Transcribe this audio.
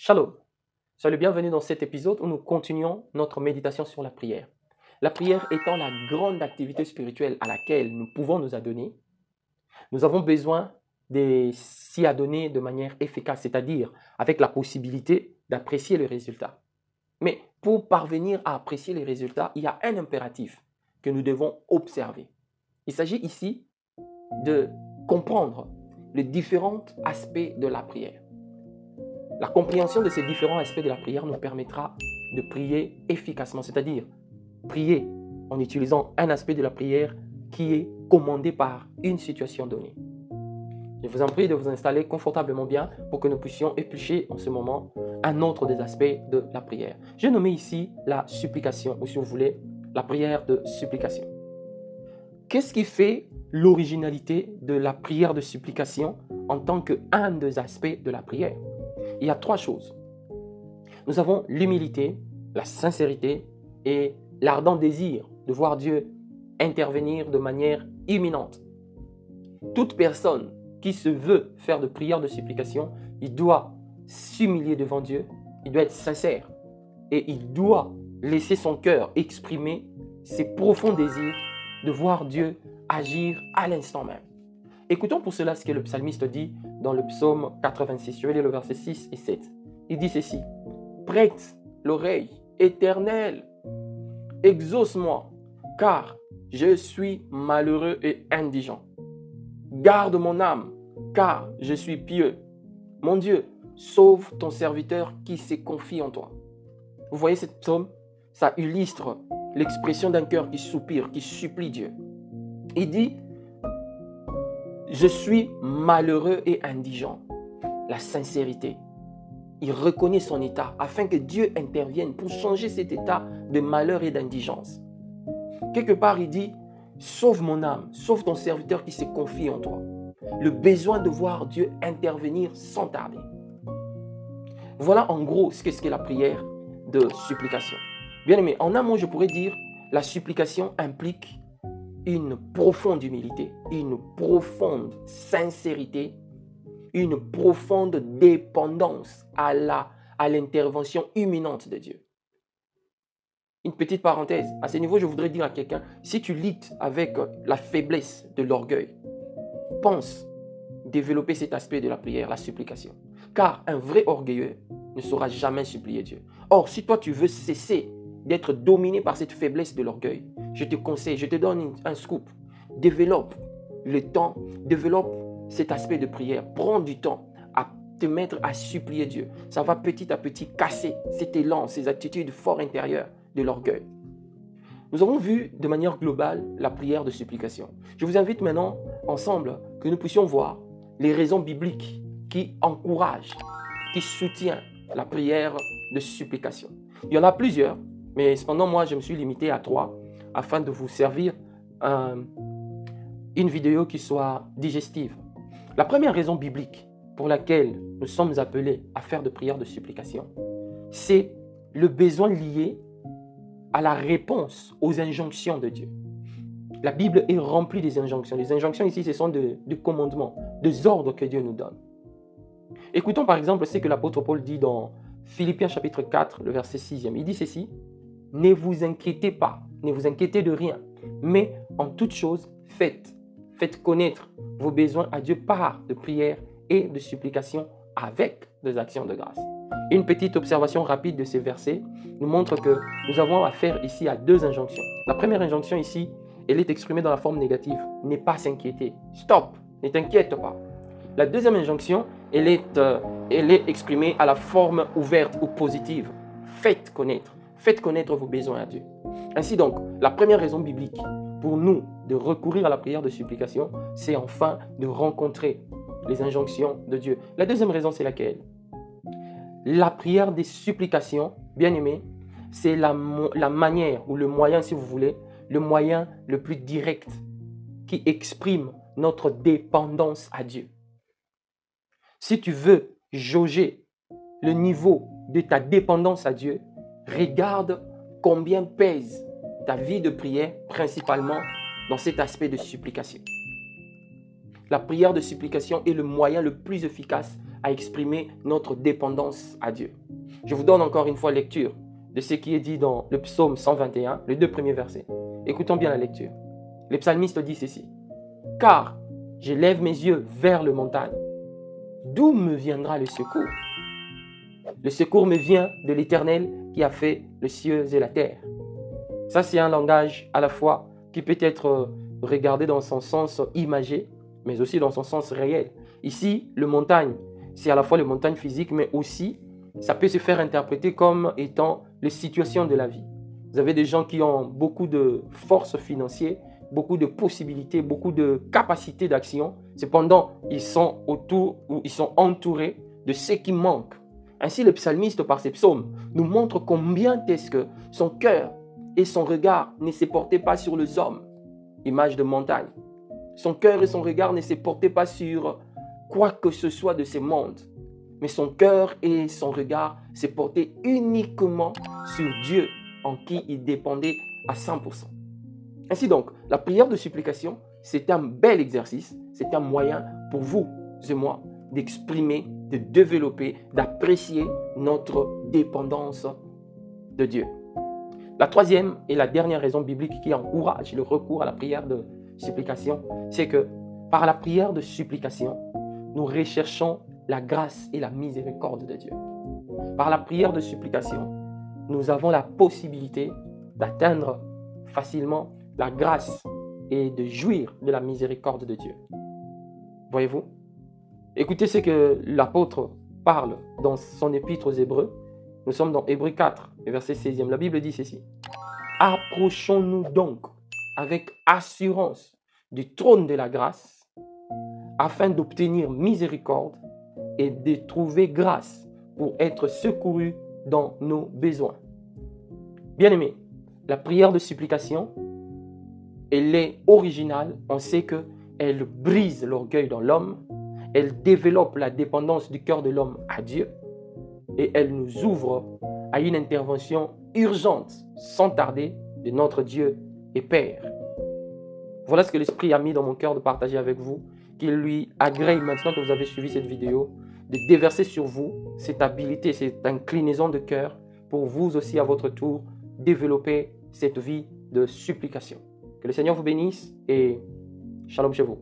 Shalom, soyez le bienvenu dans cet épisode où nous continuons notre méditation sur la prière. La prière étant la grande activité spirituelle à laquelle nous pouvons nous adonner, nous avons besoin de s'y adonner de manière efficace, c'est-à-dire avec la possibilité d'apprécier le résultat. Mais pour parvenir à apprécier les résultats, il y a un impératif que nous devons observer. Il s'agit ici de comprendre les différents aspects de la prière. La compréhension de ces différents aspects de la prière nous permettra de prier efficacement, c'est-à-dire prier en utilisant un aspect de la prière qui est commandé par une situation donnée. Je vous en prie de vous installer confortablement bien pour que nous puissions éplucher en ce moment un autre des aspects de la prière. J'ai nommé ici la supplication, ou si vous voulez, la prière de supplication. Qu'est-ce qui fait l'originalité de la prière de supplication en tant qu'un des aspects de la prière? Il y a trois choses. Nous avons l'humilité, la sincérité et l'ardent désir de voir Dieu intervenir de manière imminente. Toute personne qui se veut faire de prière de supplication, il doit s'humilier devant Dieu, il doit être sincère et il doit laisser son cœur exprimer ses profonds désirs de voir Dieu agir à l'instant même. Écoutons pour cela ce que le psalmiste dit dans le psaume 86. Je vais lire le verset 6 et 7. Il dit ceci: prête l'oreille, Éternel, exauce-moi, car je suis malheureux et indigent. Garde mon âme, car je suis pieux. Mon Dieu, sauve ton serviteur qui s'est confié en toi. Vous voyez cette psaume? Ça illustre l'expression d'un cœur qui soupire, qui supplie Dieu. Il dit: je suis malheureux et indigent. La sincérité. Il reconnaît son état afin que Dieu intervienne pour changer cet état de malheur et d'indigence. Quelque part, il dit: sauve mon âme, sauve ton serviteur qui s'est confié en toi. Le besoin de voir Dieu intervenir sans tarder. Voilà en gros ce qu'est la prière de supplication. Bien aimé, en un mot, je pourrais dire la supplication implique une profonde humilité, une profonde sincérité, une profonde dépendance à l'intervention imminente de Dieu. Une petite parenthèse, à ce niveau, je voudrais dire à quelqu'un, si tu luttes avec la faiblesse de l'orgueil, pense développer cet aspect de la prière, la supplication. Car un vrai orgueilleux ne saura jamais supplier Dieu. Or, si toi tu veux cesser d'être dominé par cette faiblesse de l'orgueil, je te conseille, je te donne un scoop. Développe le temps, développe cet aspect de prière. Prends du temps à te mettre à supplier Dieu. Ça va petit à petit casser cet élan, ces attitudes fort intérieures de l'orgueil. Nous avons vu de manière globale la prière de supplication. Je vous invite maintenant ensemble que nous puissions voir les raisons bibliques qui encouragent, qui soutiennent la prière de supplication. Il y en a plusieurs, mais cependant moi je me suis limité à 3 afin de vous servir une vidéo qui soit digestive. La première raison biblique pour laquelle nous sommes appelés à faire de prière de supplication, c'est le besoin lié à la réponse aux injonctions de Dieu. La Bible est remplie des injonctions. Les injonctions ici, ce sont des commandements, des ordres que Dieu nous donne. Écoutons par exemple ce que l'apôtre Paul dit dans Philippiens chapitre 4, le verset 6e. Il dit ceci: ne vous inquiétez pas, ne vous inquiétez de rien, mais en toute chose, faites connaître vos besoins à Dieu par de prières et de supplications avec des actions de grâce. Une petite observation rapide de ces versets nous montre que nous avons affaire ici à 2 injonctions. La première injonction ici, elle est exprimée dans la forme négative. Ne pas s'inquiéter. Stop, ne t'inquiète pas. La deuxième injonction, elle est exprimée à la forme ouverte ou positive. Faites connaître vos besoins à Dieu. Ainsi donc, la première raison biblique pour nous de recourir à la prière de supplication, c'est enfin de rencontrer les injonctions de Dieu. La deuxième raison, c'est laquelle? La prière des supplications, bien aimé, c'est la manière ou le moyen, si vous voulez, le moyen le plus direct qui exprime notre dépendance à Dieu. Si tu veux jauger le niveau de ta dépendance à Dieu, regarde combien pèse ta vie de prière, principalement dans cet aspect de supplication. La prière de supplication est le moyen le plus efficace à exprimer notre dépendance à Dieu. Je vous donne encore une fois lecture de ce qui est dit dans le psaume 121, les 2 premiers versets. Écoutons bien la lecture. Le psalmiste dit ceci. « Car je lève mes yeux vers le montagne. D'où me viendra le secours? Le secours me vient de l'Éternel qui a fait les cieux et la terre. » Ça, c'est un langage à la fois qui peut être regardé dans son sens imagé, mais aussi dans son sens réel. Ici, le montagne, c'est à la fois le montagne physique, mais aussi, ça peut se faire interpréter comme étant les situations de la vie. Vous avez des gens qui ont beaucoup de forces financières, beaucoup de possibilités, beaucoup de capacités d'action. Cependant, ils sont autour ou ils sont entourés de ce qui manque. Ainsi, le psalmiste, par ses psaumes, nous montre combien est-ce que son cœur et son regard ne se portaient pas sur les hommes, image de montagne. Son cœur et son regard ne se portaient pas sur quoi que ce soit de ce monde, mais son cœur et son regard se portaient uniquement sur Dieu, en qui il dépendait à 100%. Ainsi donc, la prière de supplication, c'est un bel exercice, c'est un moyen pour vous et moi d'exprimer, de développer, d'apprécier notre dépendance de Dieu. La troisième et la dernière raison biblique qui encourage le recours à la prière de supplication, c'est que par la prière de supplication, nous recherchons la grâce et la miséricorde de Dieu. Par la prière de supplication, nous avons la possibilité d'atteindre facilement la grâce et de jouir de la miséricorde de Dieu. Voyez-vous? Écoutez ce que l'apôtre parle dans son épître aux Hébreux. Nous sommes dans Hébreux 4, verset 16e. La Bible dit ceci. « Approchons-nous donc avec assurance du trône de la grâce afin d'obtenir miséricorde et de trouver grâce pour être secourus dans nos besoins. » Bien-aimés, la prière de supplication, elle est originale. On sait qu'elle brise l'orgueil dans l'homme, elle développe la dépendance du cœur de l'homme à Dieu et elle nous ouvre à une intervention urgente, sans tarder, de notre Dieu et Père. Voilà ce que l'Esprit a mis dans mon cœur de partager avec vous, qu'il lui agrée, maintenant que vous avez suivi cette vidéo, de déverser sur vous cette habilité, cette inclinaison de cœur pour vous aussi à votre tour développer cette vie de supplication. Que le Seigneur vous bénisse et shalom chez vous.